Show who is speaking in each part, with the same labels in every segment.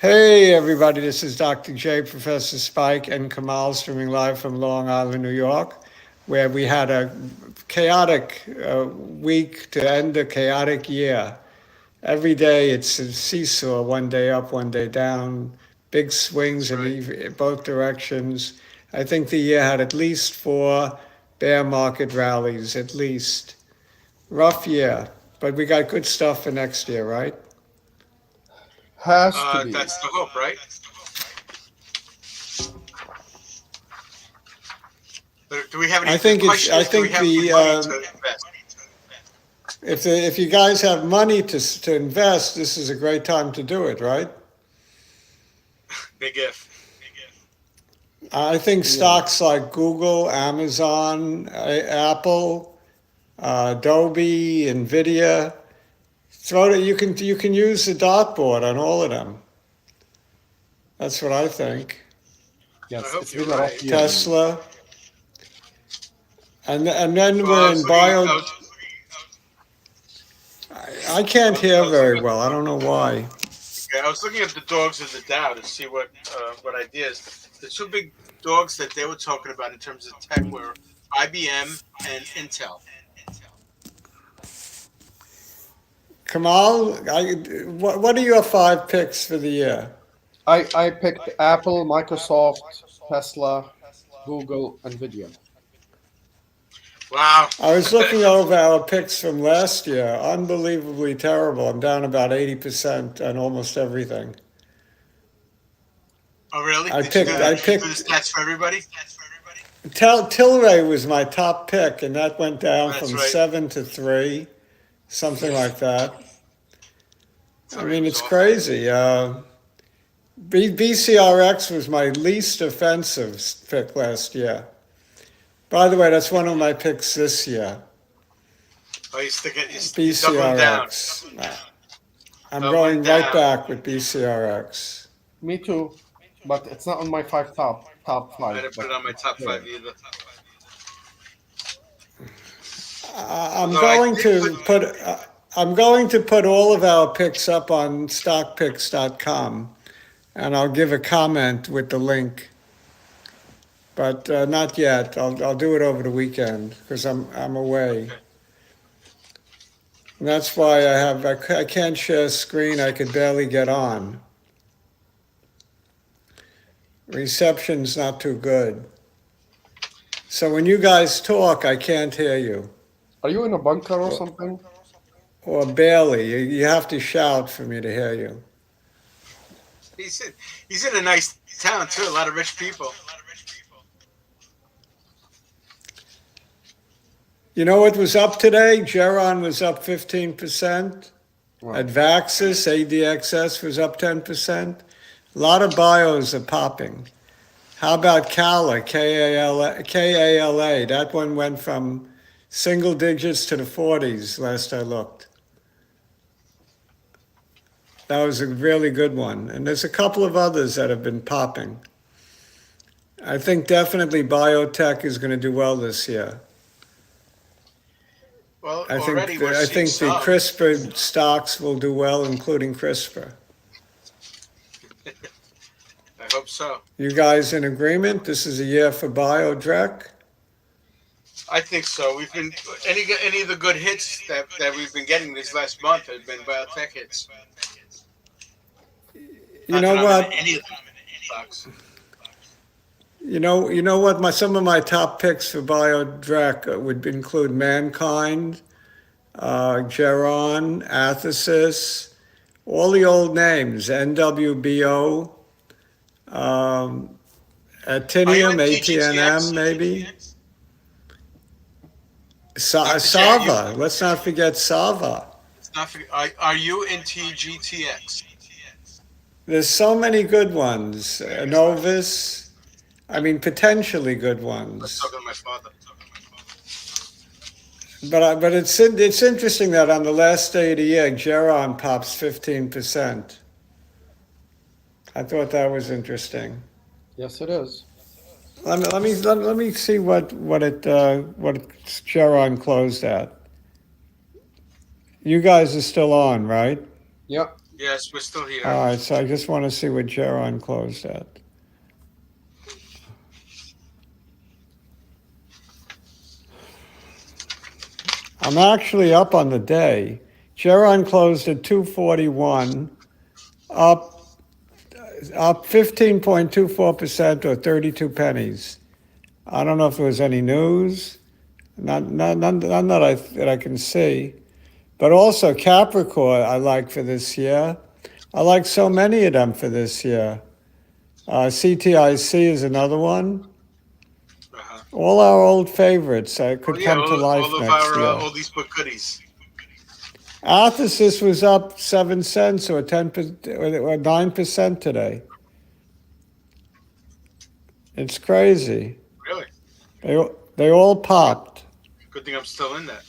Speaker 1: Hey, everybody, this is Dr. J, Professor Spike, and Kamal streaming live from Long Island, New York, where we had a chaotic week to end a chaotic year. Every day it's a seesaw, one day up, one day down, big swings
Speaker 2: That's
Speaker 1: in
Speaker 2: right.
Speaker 1: both directions. I think the year had at least four bear market rallies, at least. Rough year, but we got good stuff for next year, right?
Speaker 3: Has to be.
Speaker 2: That's the hope, right? But do we have any?
Speaker 1: I
Speaker 2: The
Speaker 1: think it's.
Speaker 2: question
Speaker 1: I
Speaker 2: is, do we
Speaker 1: think
Speaker 2: have any
Speaker 1: the
Speaker 2: money to invest?
Speaker 1: if you guys have money to invest, this is a great time to do it, right?
Speaker 2: Big if.
Speaker 1: I think
Speaker 3: Yeah.
Speaker 1: stocks like Google, Amazon, Apple, Adobe, Nvidia. Throw it. You can use the dartboard on all of them. That's what I think.
Speaker 2: I
Speaker 3: Yes,
Speaker 2: hope
Speaker 3: it's
Speaker 2: you're
Speaker 3: been a rough
Speaker 2: right.
Speaker 3: year, man.
Speaker 1: Tesla, and then
Speaker 2: Well,
Speaker 1: we're in bio. I can't hear
Speaker 2: I was
Speaker 1: very
Speaker 2: looking at
Speaker 1: well. I don't know why.
Speaker 2: okay, I was looking at the dogs of the Dow to see what ideas. The two big dogs that they were talking about in terms of tech were IBM and Intel.
Speaker 1: Kamal, what are your five picks for the year?
Speaker 3: I picked Apple, Microsoft, Tesla, Google, Nvidia.
Speaker 2: Wow.
Speaker 1: I was looking over our picks from last year. Unbelievably terrible. I'm down about 80% on almost everything.
Speaker 2: Oh, really?
Speaker 1: I picked, I
Speaker 2: Did you do the
Speaker 1: picked,
Speaker 2: stats for everybody?
Speaker 1: Tilray was my top pick, and that went down
Speaker 2: That's
Speaker 1: from
Speaker 2: right.
Speaker 1: 7 to 3, something like that. I
Speaker 2: Sorry, it
Speaker 1: mean,
Speaker 2: was
Speaker 1: it's
Speaker 2: awful.
Speaker 1: crazy. BCRX was my least offensive pick last year. By the way, that's one of my picks this year.
Speaker 2: Oh, you stick it. You doubling down.
Speaker 1: BCRX. I'm
Speaker 2: Doubling
Speaker 1: going right
Speaker 2: down.
Speaker 1: back with BCRX.
Speaker 3: Me too, but it's not on my top
Speaker 2: I
Speaker 3: five.
Speaker 2: didn't put
Speaker 3: But
Speaker 2: it on my top
Speaker 3: there.
Speaker 2: five either.
Speaker 1: I'm
Speaker 2: Although I
Speaker 1: going
Speaker 2: did put.
Speaker 1: to put I'm going to put all of our picks up on stockpicks.com, and I'll give a comment with the link, but not yet. I'll do it over the weekend because I'm away.
Speaker 2: Okay,
Speaker 1: And that's why
Speaker 2: sounds good.
Speaker 1: I can't share a screen. I could barely get on. Reception's not too good. So when you guys talk, I can't hear you,
Speaker 3: Are you in a bunker or
Speaker 1: or,
Speaker 3: something?
Speaker 1: or barely. You have to shout for me to hear you.
Speaker 2: He's in. He's in a nice town too. A lot of rich people.
Speaker 1: You know what was up today? Geron was up 15%.
Speaker 3: Wow.
Speaker 1: Advaxis, ADXS was up 10%. A lot of bios are popping. How about Kala, KALA? That one went from single digits to the 40s last I looked. That was a really good one. And there's a couple of others that have been popping. I think definitely biotech is going to do well this year.
Speaker 2: Well,
Speaker 1: I think
Speaker 2: already we're
Speaker 1: I
Speaker 2: seeing
Speaker 1: think the
Speaker 2: some.
Speaker 1: CRISPR stocks will do well, including CRISPR.
Speaker 2: I hope so.
Speaker 1: You guys in agreement? This is a year for biodrec.
Speaker 2: I think so. We've been any of the good hits that we've been getting this last month have been biotech hits.
Speaker 1: You
Speaker 2: Not
Speaker 1: know
Speaker 2: that I'm in
Speaker 1: what?
Speaker 2: any of the stocks.
Speaker 1: You know what? Some of my top picks for biodrec would include Mankind, Geron, Athesis, all the old names, NWBO, um,
Speaker 2: Are you
Speaker 1: Actinium,
Speaker 2: in
Speaker 1: ATNM,
Speaker 2: TGTX,
Speaker 1: maybe.
Speaker 2: Dr. J?
Speaker 1: Sava. Let's not forget Sava.
Speaker 2: It's not. Are you in TGTX?
Speaker 1: There's so many good ones. Novus. I mean, potentially good
Speaker 2: I was
Speaker 1: ones.
Speaker 2: talking to my father.
Speaker 1: But it's interesting that on the last day of the year, Geron pops 15%. I thought that was interesting.
Speaker 3: Yes, it is.
Speaker 1: Let me see what Geron closed at. You guys are still on, right?
Speaker 3: Yeah.
Speaker 2: Yes, we're still here.
Speaker 1: All right, so I just want to see what Geron closed at. I'm actually up on the day. Geron closed at 241, up 15.24% or 32 pennies. I don't know if there was any news, none that I can see. But also Capricorn, I like for this year. I like so many of them for this year. CTIC is another one.
Speaker 2: Uh-huh.
Speaker 1: All our old favorites
Speaker 2: Oh
Speaker 1: could
Speaker 2: yeah,
Speaker 1: come to life
Speaker 2: all of
Speaker 1: next
Speaker 2: our
Speaker 1: year.
Speaker 2: oldies but goodies.
Speaker 1: Athesis was up 7 cents or 9% today. It's crazy.
Speaker 2: Really?
Speaker 1: They all popped.
Speaker 2: Good thing I'm still in that.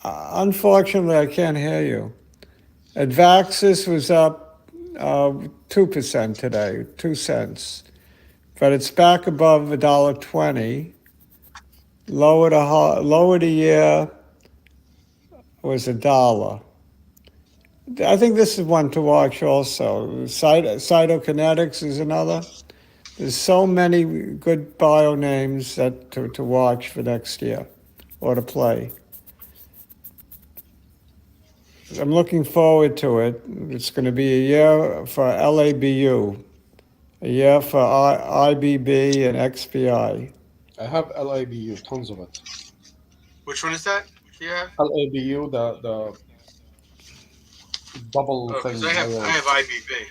Speaker 1: Unfortunately, I can't hear you. Advaxis was up 2% today, 2 cents, but it's back above $1.20. Lower the year was $1. I think this is one to watch also. Cytokinetics is another. There's so many good bio names that to watch for next year or to play. I'm looking forward to it. It's going to be a year for LABU, a year for IBB and XBI.
Speaker 3: I have LABU, tons of it.
Speaker 2: Which one is that? Yeah.
Speaker 3: LABU, the double
Speaker 2: Oh,
Speaker 3: thing.
Speaker 2: because I have IBB.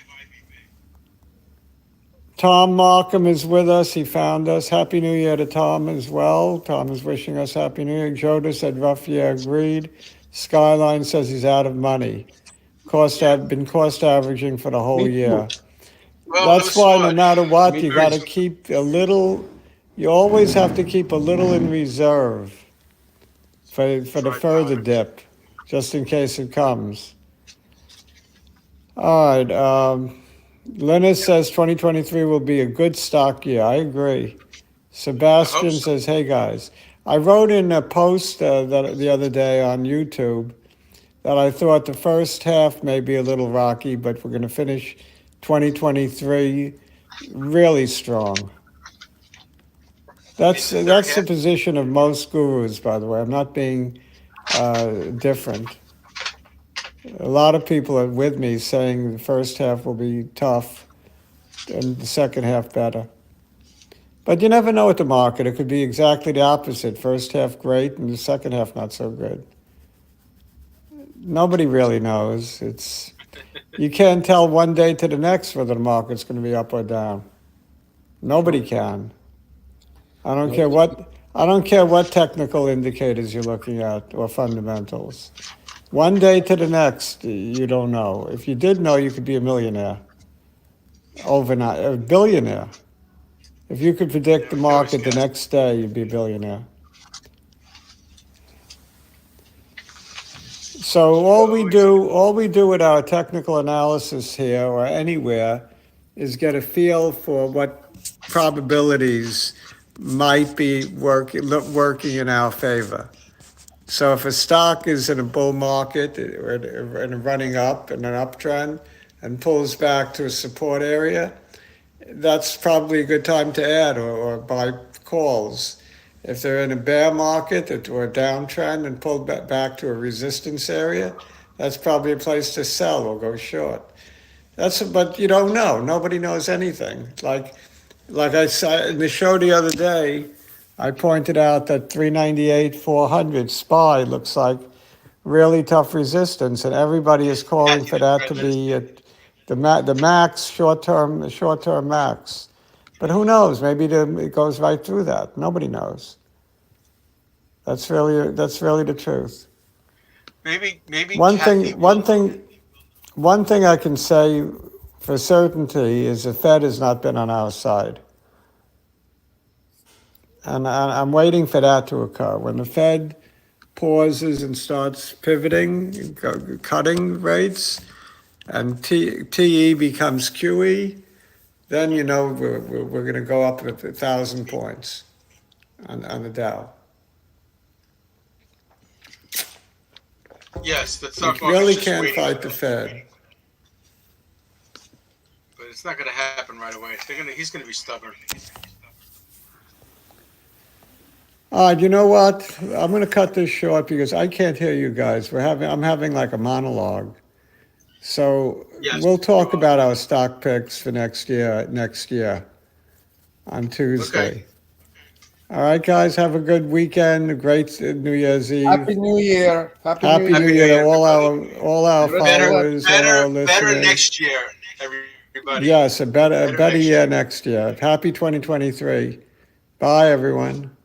Speaker 1: Tom Markham is with us. He found us. Happy New Year to Tom as well. Tom is wishing us Happy New Year. Joda said rough year, agreed. Skyline says he's out of money. Been cost averaging for the whole
Speaker 3: Me too.
Speaker 1: year.
Speaker 2: Well,
Speaker 1: That's why no matter what,
Speaker 3: Me
Speaker 1: you
Speaker 3: too.
Speaker 1: got to keep a little. You always have to keep a little in reserve for the
Speaker 2: Right,
Speaker 1: further
Speaker 2: Alex.
Speaker 1: dip, just in case it comes. All right. Linus says 2023 will be a good stock year. I agree. Sebastian
Speaker 2: so.
Speaker 1: says, hey guys, I wrote in a post that the other day on YouTube that I thought the first half may be a little rocky, but we're going to finish 2023 really strong. That's the position of most gurus, by the way. I'm not being different. A lot of people are with me saying the first half will be tough and the second half better. But you never know with the market. It could be exactly the opposite. First half great and the second half not so good. Nobody really knows. You can't tell one day to the next whether the market's going to be up or down. Nobody can. I don't care what technical indicators you're looking at or fundamentals. One day to the next, you don't know. If you did know, you could be a millionaire overnight, a billionaire. If you could predict the market the next day, you'd be a billionaire. So all we do with our technical analysis here or anywhere is get a feel for what probabilities might be working in our favor. So if a stock is in a bull market or in a running up in an uptrend and pulls back to a support area, that's probably a good time to add or buy calls. If they're in a bear market or a downtrend and pull back to a resistance area, that's probably a place to sell or go short. But you don't know. Nobody knows anything. Like I said in the show the other day, I pointed out that 398, 400 SPY looks like really tough resistance, and everybody is calling for that to be the max short-term max. But who knows? Maybe it goes right through that. Nobody knows. That's really the truth.
Speaker 2: Maybe.
Speaker 1: One thing I can say for certainty is the Fed has not been on our side. And I'm waiting for that to occur. When the Fed pauses and starts pivoting, cutting rates, and TE becomes QE, then you know we're going to go up 1,000 points on the Dow.
Speaker 2: Yes, the
Speaker 1: We
Speaker 2: stock market's
Speaker 1: really
Speaker 2: just
Speaker 1: can't
Speaker 2: waiting
Speaker 1: fight
Speaker 2: for
Speaker 1: the
Speaker 2: it.
Speaker 1: Fed.
Speaker 2: But it's not going to happen right away. He's going to be stubborn.
Speaker 1: All right, you know what? I'm going to cut this short because I can't hear you guys. I'm having like a monologue. So
Speaker 2: Yes,
Speaker 1: we'll
Speaker 2: you
Speaker 1: talk
Speaker 2: are.
Speaker 1: about our stock picks for next year on Tuesday. All right, guys, have a good weekend, a great New Year's Eve.
Speaker 3: Happy New Year. Happy New
Speaker 1: Happy
Speaker 3: Year.
Speaker 1: New
Speaker 2: Happy New
Speaker 1: Year to
Speaker 2: Year, everybody.
Speaker 1: all our
Speaker 3: Better-
Speaker 1: followers, all our
Speaker 2: Better
Speaker 1: listeners.
Speaker 2: next year, everybody.
Speaker 1: Yes, a better
Speaker 2: Better next
Speaker 1: year
Speaker 2: year.
Speaker 1: next year. Happy 2023. Bye, everyone.